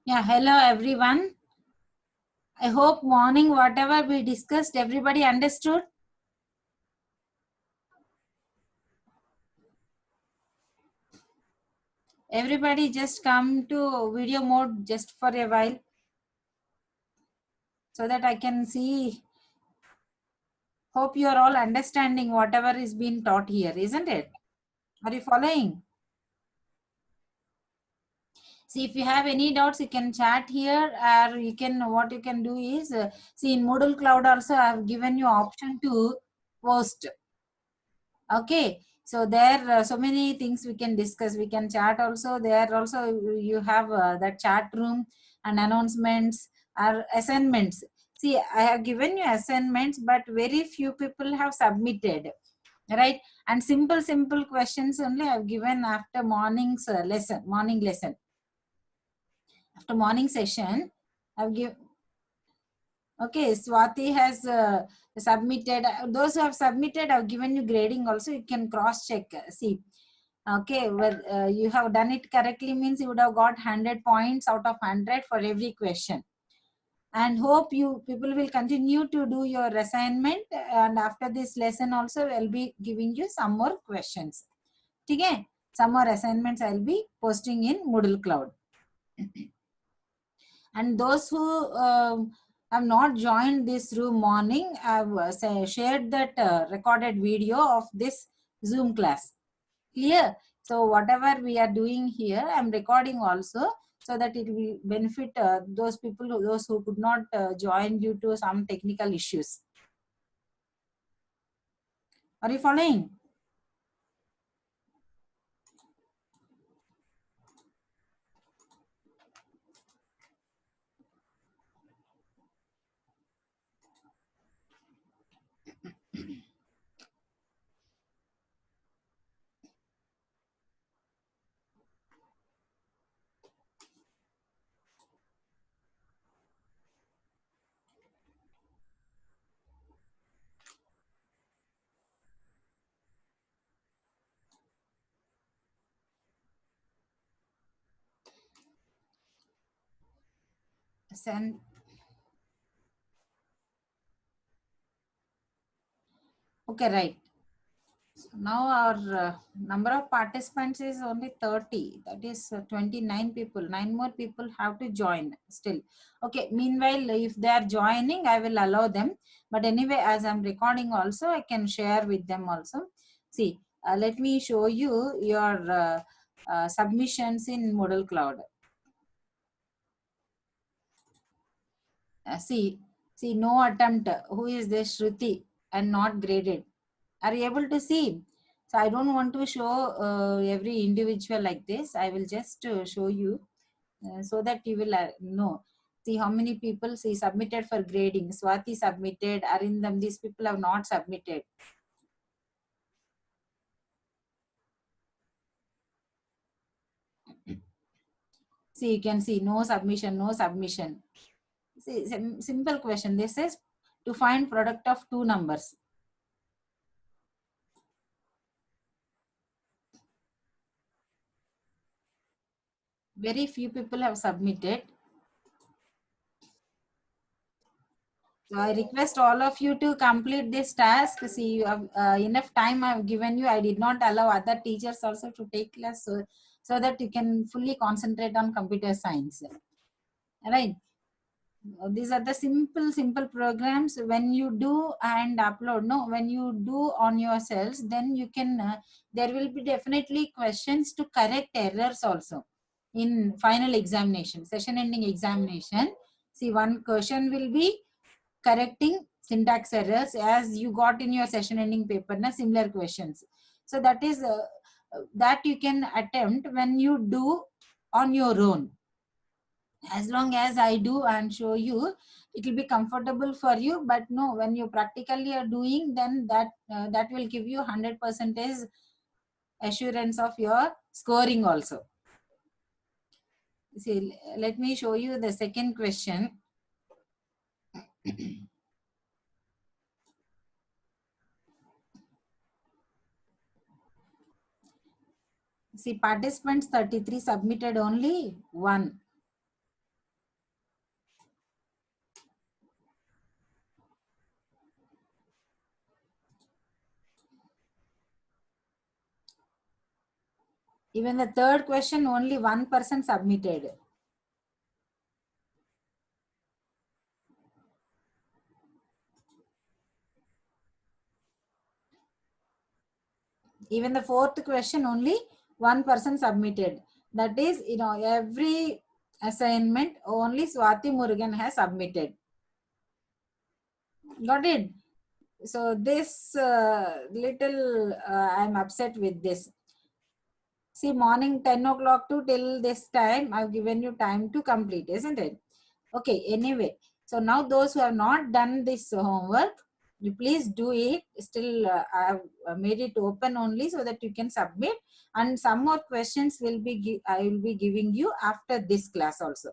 Yeah, hello everyone. I hope morning whatever we discussed, everybody understood. Everybody just come to video mode just for a while so that I can see. Hope you are all understanding whatever is being taught here, isn't it? Are you following? See, if you have any doubts, you can chat here, or you can, what you can do is, see, in Moodle Cloud also I have given you option to post. Okay, so there so many things we can discuss. We can chat also. There also you have that chat room and announcements or assignments. See, I have given you assignments, but very few people have submitted, right? And simple questions only I have given after morning's morning lesson. After morning session, I've given. Okay, Swati has submitted. Those who have submitted, I've given you grading also. You can cross check. See, okay, well, you have done it correctly means you would have got 100 points out of 100 for every question. And hope you people will continue to do your assignment. And after this lesson also, I'll be giving you some more questions. Okay, some more assignments I'll be posting in Moodle Cloud. And those who have not joined this room morning, I've shared that recorded video of this Zoom class. Clear? So whatever we are doing here, I'm recording also so that it will benefit those people, those who could not join due to some technical issues. Are you following? Send. Okay, right. Now our number of participants is only 30. That is 29 people. 9 more people have to join still. Okay, meanwhile, if they are joining, I will allow them. But anyway, as I'm recording also, I can share with them also. See, let me show you your submissions in Moodle Cloud. See, no attempt. Who is this? Shruti and not graded. Are you able to see? So I don't want to show every individual like this. I will just show you so that you will know. See how many people see submitted for grading. Swati submitted. Arindam, these people have not submitted. See, you can see no submission, no submission. See, simple question. This is to find product of two numbers. Very few people have submitted. So I request all of you to complete this task. See, you have enough time I have given you. I did not allow other teachers also to take class so that you can fully concentrate on computer science. Right. These are the simple programs. When you do and upload, no, when you do on yourselves, then you can, there will be definitely questions to correct errors also in final examination, session ending examination. See, one question will be correcting syntax errors as you got in your session ending paper, na similar questions. So that is that you can attempt when you do on your own. As long as I do and show you, it will be comfortable for you. But no, when you practically are doing, then that will give you 100% assurance of your scoring also. See, let me show you the second question. See, participants 33 submitted only one. Even the third question, only one person submitted. Even the fourth question, only one person submitted. That is, every assignment only Swati Murugan has submitted. Got it? So this little I'm upset with this. See, morning 10 o'clock to till this time, I've given you time to complete, isn't it? Okay, anyway. So now those who have not done this homework, you please do it. Still, I have made it open only so that you can submit. And some more questions I will be giving you after this class also.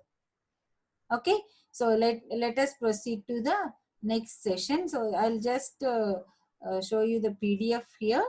Okay, so let us proceed to the next session. So I'll just show you the PDF here.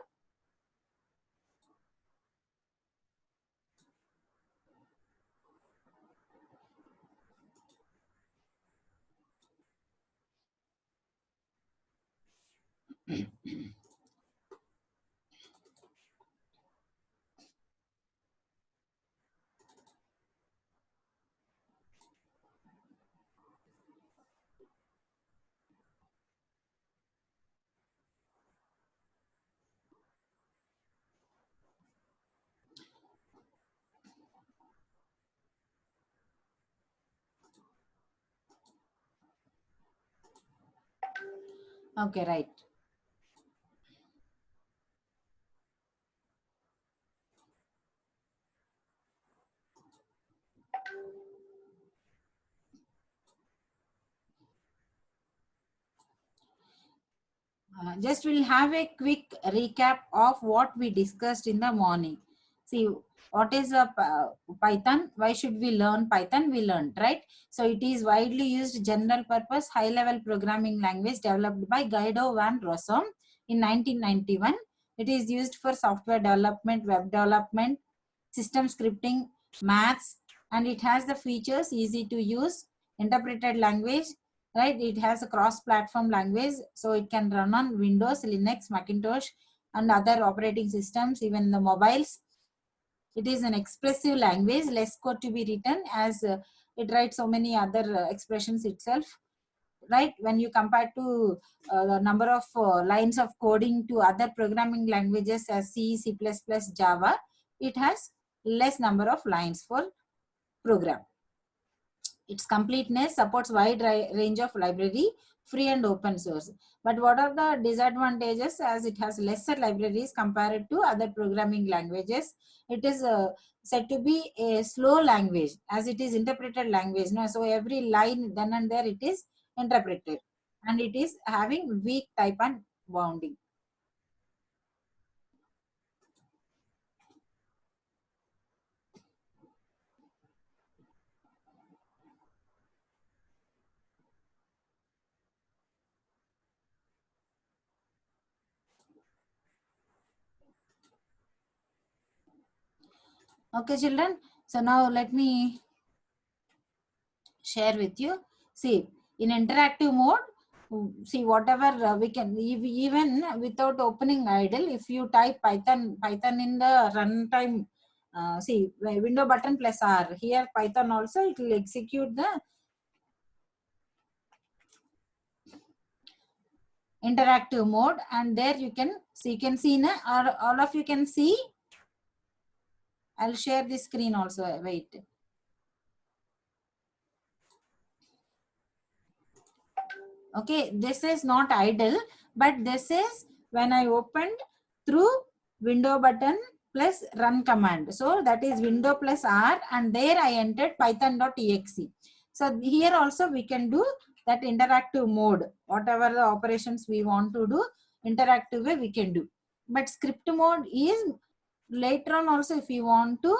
Okay, right. Just we'll have a quick recap of what we discussed in the morning. See, what is a Python? Why should we learn Python? We learned, right? So it is widely used general purpose high level programming language developed by Guido van Rossum in 1991. It is used for software development, web development, system scripting, maths, and it has the features easy to use, interpreted language, right? It has a cross platform language, so it can run on Windows, Linux, Macintosh, and other operating systems, even the mobiles. It is an expressive language, less code to be written, as it writes so many other expressions itself, right? When you compare to the number of lines of coding to other programming languages as C, C++, Java, it has less number of lines for program. Its completeness supports wide range of library, free and open source. But what are the disadvantages? As it has lesser libraries compared to other programming languages, it is said to be a slow language, as it is interpreted language. No? So every line then and there it is interpreted, and it is having weak type and bounding. Okay, children. So now let me share with you. See, in interactive mode, see whatever we can, even without opening idle, if you type Python in the runtime, see window button plus R, here Python also, it will execute the interactive mode, and there you can see, or all of you can see. I'll share the screen also. Wait. Okay, this is not idle, but this is when I opened through window button plus run command. So that is window plus R, and there I entered python.exe. So here also we can do that interactive mode, whatever the operations we want to do, interactive way we can do. But script mode is later on also, if you want to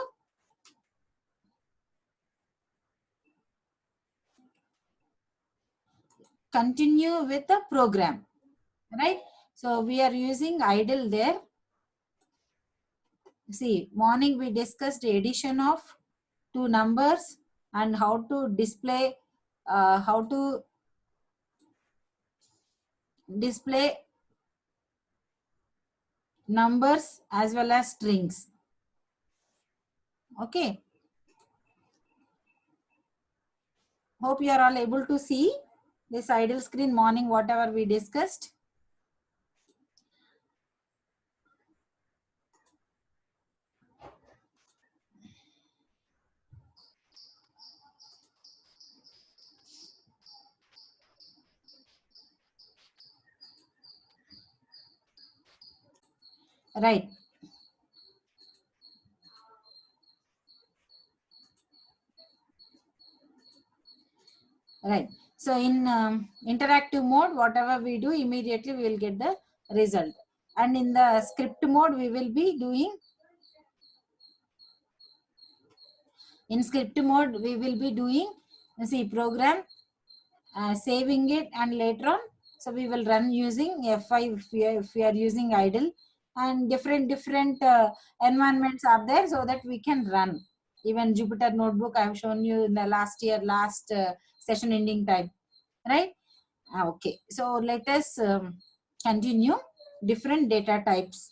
continue with the program, right? So we are using idle there. See, morning we discussed addition of two numbers and how to display numbers as well as strings. Okay. Hope you are all able to see this idle screen morning, whatever we discussed. Right. Right. So in interactive mode, whatever we do, immediately we will get the result. And in the script mode, we will be doing, in script mode, we will be doing, see, program, saving it, and later on, so we will run using F5 if we are using idle, and different environments are there so that we can run. Even Jupyter Notebook I have shown you in the last session ending time, right? Okay, so let us continue different data types.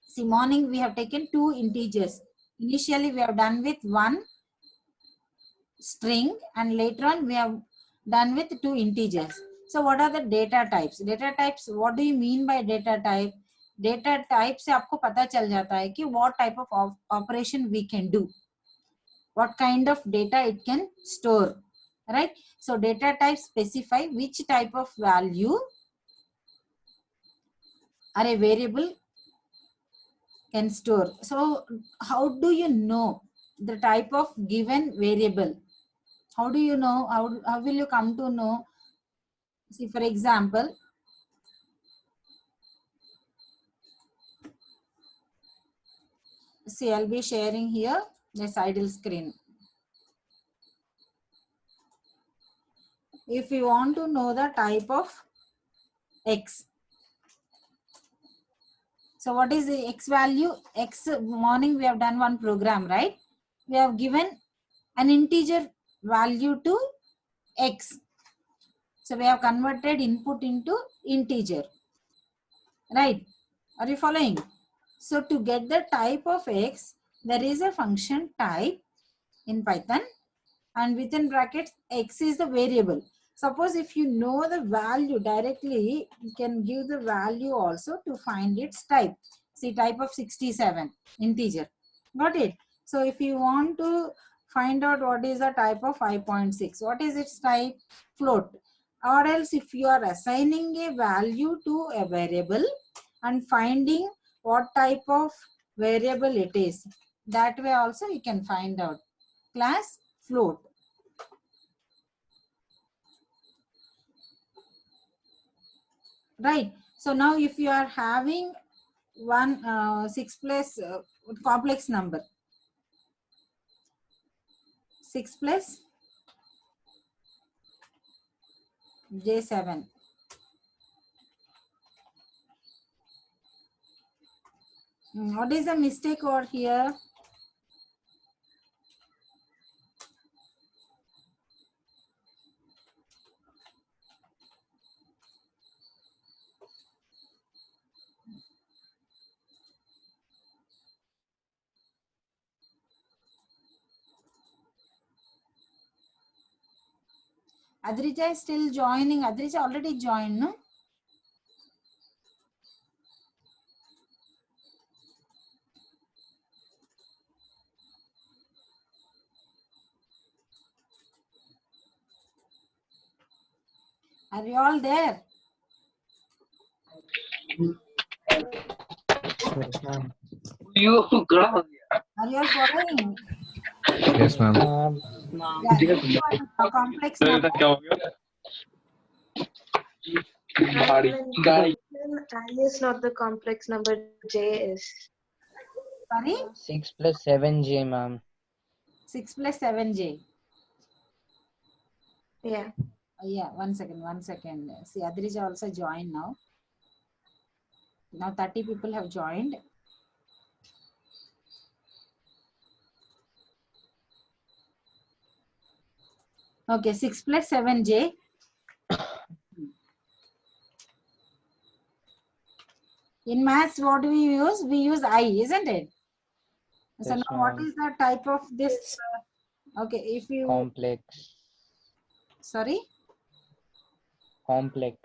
See, morning we have taken 2 integers. Initially we have done with 1 string, and later on we have done with 2 integers. So what are the data types? Data types, what do you mean by data type? Data type से आपको पता चल जाता है कि what type of operation we can do, what kind of data it can store, right? So data type specify which type of value or a variable can store. So how do you know the type of given variable? How do you know? How will you come to know? See, for example, see, I'll be sharing here this idle screen. If you want to know the type of X, so what is the X value? X morning we have done one program, right? We have given an integer value to X. So we have converted input into integer, right? Are you following? So to get the type of X, there is a function type in Python, and within brackets X is the variable. Suppose if you know the value directly, you can give the value also to find its type. See, type of 67, integer. Got it? So if you want to find out what is the type of 5.6, what is its type? Float. Or else if you are assigning a value to a variable and finding what type of variable it is, that way also you can find out. Class float. Right. So now if you are having 6 plus complex number, 6 plus J7. What is the mistake over here? Adrija is still joining. Adrija already joined, no? Are you all there? You Are you all following? Yes, ma'am. Yeah, this one, a complex number. guy. I is not the complex number, J is. Sorry? 6 plus 7J, ma'am. 6 plus 7J. Yeah. Yeah, one second. See, Adrija also joined now. Now 30 people have joined. Okay, 6 plus 7J. In maths, what do we use? We use I, isn't it? So Yes, now what ma'am. is the type of this? Okay, if you, Complex. sorry, Complex.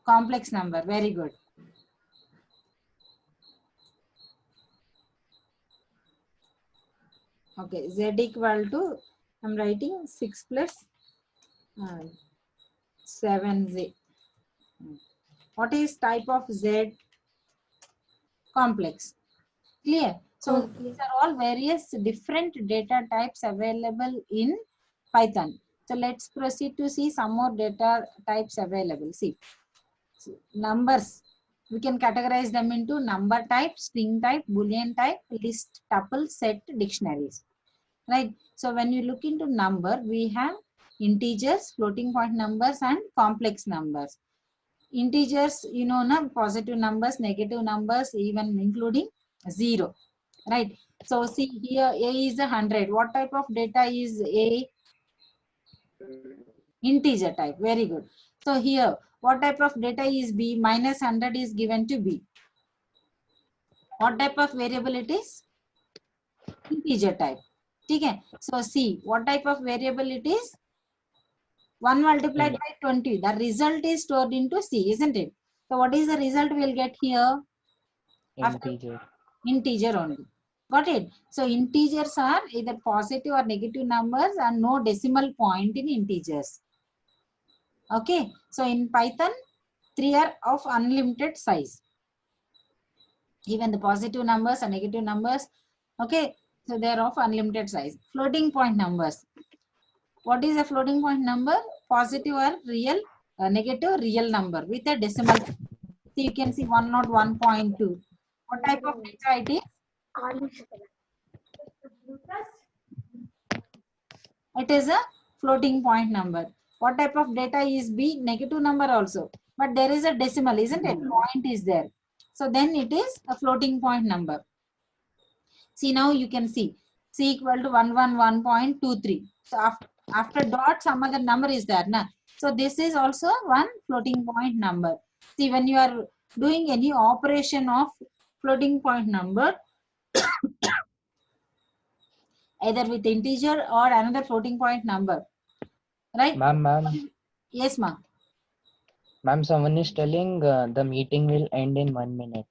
complex number. Very good. Okay, z equal to, I'm writing 6 plus 7z. What is type of z? Complex. Clear? So Okay. these are all various different data types available in Python. So let's proceed to see some more data types available. See, numbers. We can categorize them into number type, string type, boolean type, list, tuple, set, dictionaries. Right? So when you look into number, we have integers, floating point numbers, and complex numbers. Integers, you know, positive numbers, negative numbers, even including 0. Right? So see here, A is 100. What type of data is A? Integer type. Very good. So here, what type of data is B? Minus 100 is given to B. What type of variable it is? Integer type. Okay. So C, what type of variable it is? 1 multiplied by 20. The result is stored into C, isn't it? So what is the result we'll get here? After Integer. integer only. Got it? So integers are either positive or negative numbers and no decimal point in integers. Okay. So in Python, 3 are of unlimited size. Even the positive numbers and negative numbers. Okay. So they are of unlimited size. Floating point numbers. What is a floating point number? Positive or real, negative real number with a decimal. So you can see 101.2. What type of data it is? It is a floating point number. What type of data is B? Negative number also. But there is a decimal, isn't it? Point is there. So then it is a floating point number. See, now you can see C equal to 111.23. So after dot, some other number is there. Na? So this is also one floating point number. See, when you are doing any operation of floating point number, either with integer or another floating point number, right? Ma'am, Yes, ma'am. someone is telling the meeting will end in 1 minute.